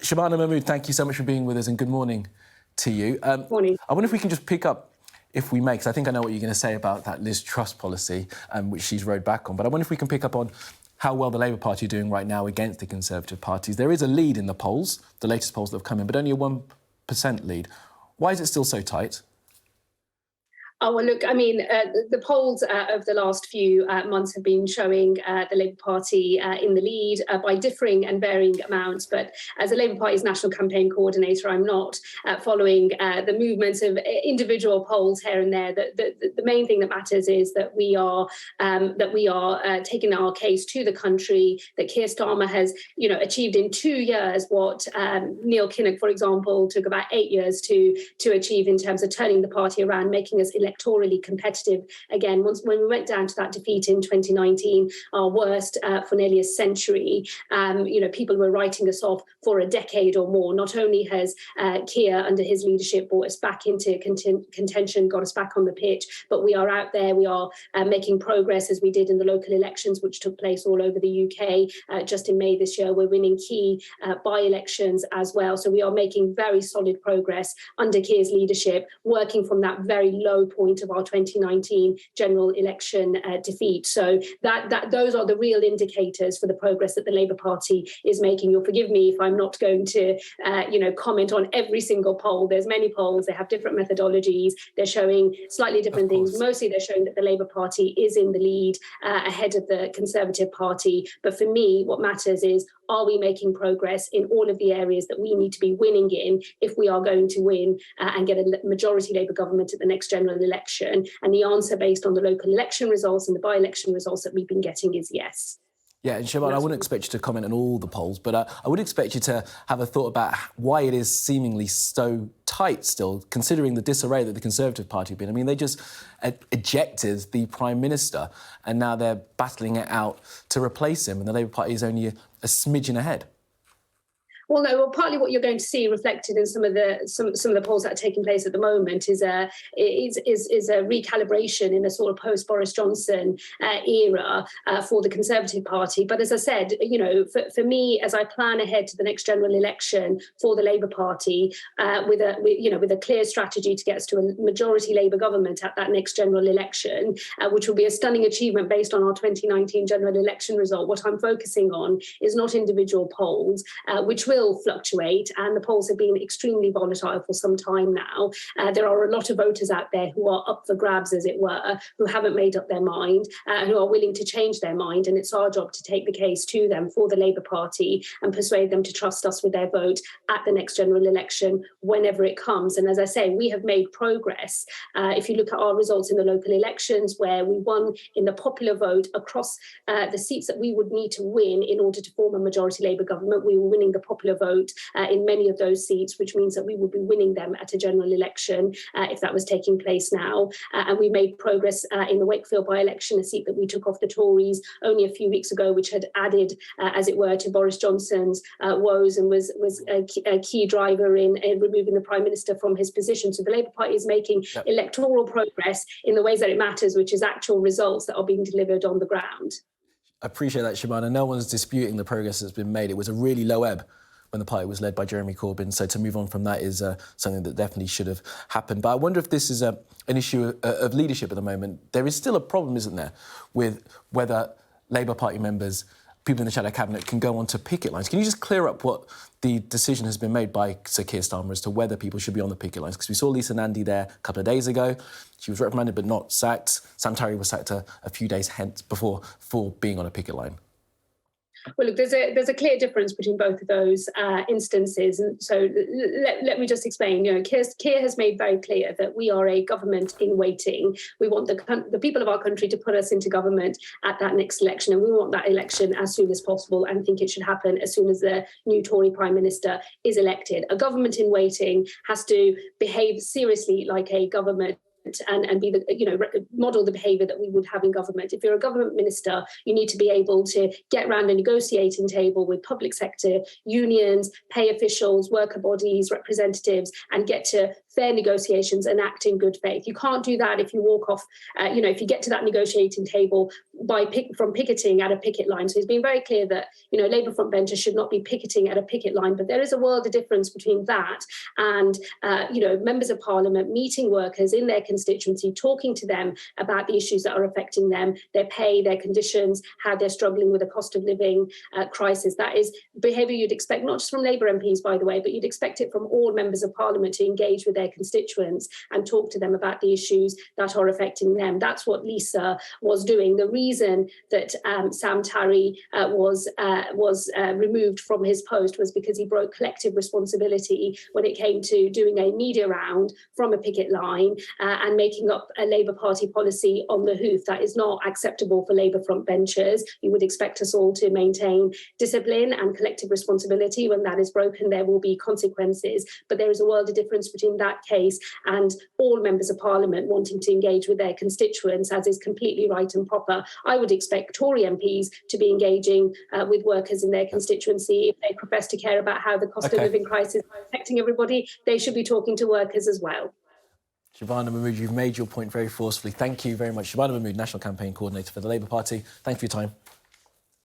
Shabana, Mahmood, thank you so much for being with us and good morning to you. Morning. I wonder if we can just pick up, if we may, because I think I know what you're going to say about that Liz Truss policy, which she's rode back on, but I wonder if we can pick up on how well the Labour Party are doing right now against the Conservative parties. There is a lead in the polls, the latest polls that have come in, but only a 1% lead. Why is it still so tight? Oh, well, look, I mean, the polls of the last few months have been showing the Labour Party in the lead by differing and varying amounts. But as a Labour Party's national campaign coordinator, I'm not following the movements of individual polls here and there. The main thing that matters is that we are taking our case to the country, that Keir Starmer has, achieved in 2 years what Neil Kinnock, for example, took about 8 years to achieve in terms of turning the party around, making us electorally competitive again. When we went down to that defeat in 2019, our worst for nearly a century, people were writing us off for a decade or more. Not only has Keir, under his leadership, brought us back into contention, got us back on the pitch, but we are out there. We are making progress as we did in the local elections, which took place all over the UK just in May this year. We're winning key by-elections as well. So we are making very solid progress under Keir's leadership, working from that very low point of our 2019 general election defeat. So those are the real indicators for the progress that the Labour Party is making. You'll forgive me if I'm not going to, comment on every single poll. There's many polls. They have different methodologies. They're showing slightly different things. Mostly they're showing that the Labour Party is in the lead ahead of the Conservative Party. But for me, what matters is, are we making progress in all of the areas that we need to be winning in if we are going to win and get a majority Labour government at the next general election? And the answer, based on the local election results and the by-election results that we've been getting, is yes. Yeah, and Shabana, I wouldn't expect you to comment on all the polls, but I would expect you to have a thought about why it is seemingly so tight still, considering the disarray that the Conservative Party have been. I mean, they just ejected the Prime Minister, and now they're battling it out to replace him, and the Labour Party is only a smidgen ahead. Well, no. Well, partly what you're going to see reflected in some of the polls that are taking place at the moment is a recalibration in a sort of post Boris Johnson era for the Conservative Party. But as I said, for me, as I plan ahead to the next general election for the Labour Party, with a clear strategy to get us to a majority Labour government at that next general election, which will be a stunning achievement based on our 2019 general election result. What I'm focusing on is not individual polls, which will fluctuate, and the polls have been extremely volatile for some time now. There are a lot of voters out there who are up for grabs, as it were, who haven't made up their mind, who are willing to change their mind, and it's our job to take the case to them for the Labour Party and persuade them to trust us with their vote at the next general election, whenever it comes. And as I say, we have made progress. If you look at our results in the local elections, where we won in the popular vote across the seats that we would need to win in order to form a majority Labour government, we were winning the popular vote in many of those seats, which means that we would be winning them at a general election if that was taking place now. And we made progress in the Wakefield by-election, a seat that we took off the Tories only a few weeks ago, which had added, as it were, to Boris Johnson's woes and was a key driver in removing the Prime Minister from his position. So the Labour Party is making electoral progress in the ways that it matters, which is actual results that are being delivered on the ground. I appreciate that, Shabana. No one's disputing the progress that's been made. It was a really low ebb when the party was led by Jeremy Corbyn. So to move on from that is something that definitely should have happened. But I wonder if this is an issue of leadership at the moment. There is still a problem, isn't there, with whether Labour Party members, people in the shadow cabinet, can go onto picket lines. Can you just clear up what the decision has been made by Sir Keir Starmer as to whether people should be on the picket lines? Because we saw Lisa Nandy there a couple of days ago. She was reprimanded but not sacked. Sam Tarry was sacked a few days hence for being on a picket line. Well, look, there's a clear difference between both of those instances, and so let me just explain. Keir has made very clear that we are a government in waiting. We want the people of our country to put us into government at that next election, and we want that election as soon as possible, and think it should happen as soon as the new Tory Prime Minister is elected. A government in waiting has to behave seriously like a government and be model the behaviour that we would have in government. If you're a government minister, you need to be able to get around a negotiating table with public sector unions, pay officials, worker bodies, representatives, and get to fair negotiations and act in good faith. You can't do that if you walk off, if you get to that negotiating table from picketing at a picket line. So he's been very clear that, Labour frontbenchers should not be picketing at a picket line. But there is a world of difference between that and, members of parliament meeting workers in their constituency, talking to them about the issues that are affecting them, their pay, their conditions, how they're struggling with a cost of living crisis. That is behaviour you'd expect, not just from Labour MPs, by the way, but you'd expect it from all members of parliament to engage with their constituents and talk to them about the issues that are affecting them. That's what Lisa was doing. The reason that Sam Tarry was removed from his post was because he broke collective responsibility when it came to doing a media round from a picket line and making up a Labour Party policy on the hoof. That is not acceptable for Labour frontbenchers. You would expect us all to maintain discipline and collective responsibility. When that is broken, there will be consequences. But there is a world of difference between that case and all members of parliament wanting to engage with their constituents, as is completely right and proper. I would expect Tory MPs to be engaging with workers in their constituency. If they profess to care about how the cost of living crisis is affecting everybody, they should be talking to workers as well. Shabana Mahmood, you've made your point very forcefully. Thank you very much. Shabana Mahmood, National Campaign Coordinator for the Labour Party. Thank you for your time.